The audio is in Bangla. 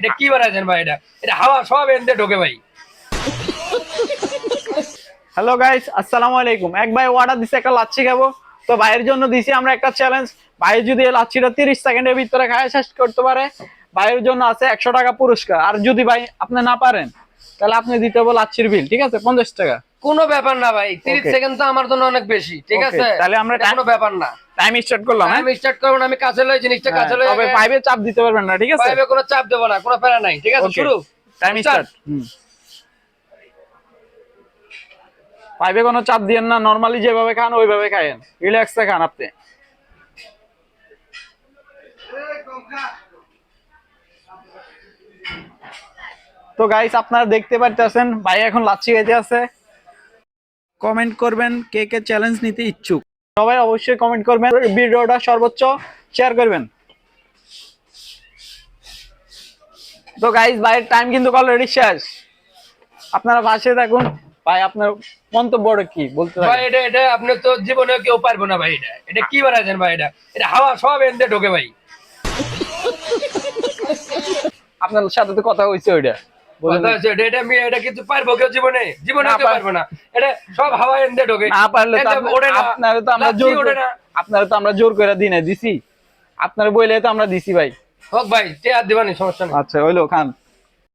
এটা কি বানাইছেন ভাই? এটা হাওয়া সব এনতে ঢোকে ভাই। হ্যালো গাইস, আসসালামু আলাইকুম। এক ভাই অর্ডার দিছে একটা লাচ্ছি খাবো। তো ভাইয়ের জন্য দিছি আমরা একটা চ্যালেঞ্জ। ভাই যদি এই লাচ্ছিটা 30 সেকেন্ডের ভিতরে খায় শেষ করতে পারে, ভাইয়ের জন্য আছে 100 টাকা পুরস্কার। আর যদি ভাই আপনি না পারেন, তাহলে আপনি দিতে হবে লাচ্ছির বিল, ঠিক আছে? 50 টাকা। কোনো ব্যাপার না ভাই, 30 Okay. সেকেন্ড তো আমার জন্য অনেক বেশি, ঠিক Okay, আছে? তাহলে আমরা এটা কোনো ব্যাপার না। টাইম স্টার্ট করলাম। হ্যাঁ, আমি স্টার্ট করব না, আমি কাছে লই জিনিসটা কাছে লই। তবে পাইবে চাপ দিতে পারবেন না, ঠিক আছে? পাইবে কোনো চাপ দেব না, কোনো প্যারা নাই, ঠিক আছে? Okay, শুরু টাইম স্টার্ট। পাইবে কোনো চাপ দিয়েন না, নরমালি যেভাবে খান ওইভাবে খায়েন, রিল্যাক্সে খান আপনি। তো গাইস, আপনারা দেখতে পারতেছেন ভাই এখন লাচ্ছি খেতে আছে। কমেন্ট করবেন কে কে চ্যালেঞ্জ নিতে ইচ্ছুক। সবাই অবশ্যই কমেন্ট করবেন, ভিডিওটা সর্বোচ্চ শেয়ার করবেন। তো গাইস, ভাইয়ের টাইম কিন্তু অলরেডি শেষ। আপনারা পাশে থাকুন। ভাই আপনার মন্তব্যটা কি বলতে ভাই। পারেন? এটা আপনি তো জীবনে কেউ পারবো না ভাই। এটা কি বানাইছেন ভাই? এটা হাওয়া সব এনতে ঢোকে ভাই। আপনার সাথে তো কথা হয়েছে ওইটা বলেন। কথা হচ্ছে এটা কিন্তু পারবো কেউ জীবনে? জীবনে না কেউ পারবো না। এটা সব হাওয়া এনতে ঢোকে। না পারলে তো ওঠে না, আপনারা তো আমরা লাচ্ছি জোর ওঠে না। আপনারা তো আমরা জোর করে দিছি। আপনারা বইলে তো আমরা দিছি ভাই। হোক ভাই, তে আর দিবানি, সমস্যা নেই। আচ্ছা হইলো খান।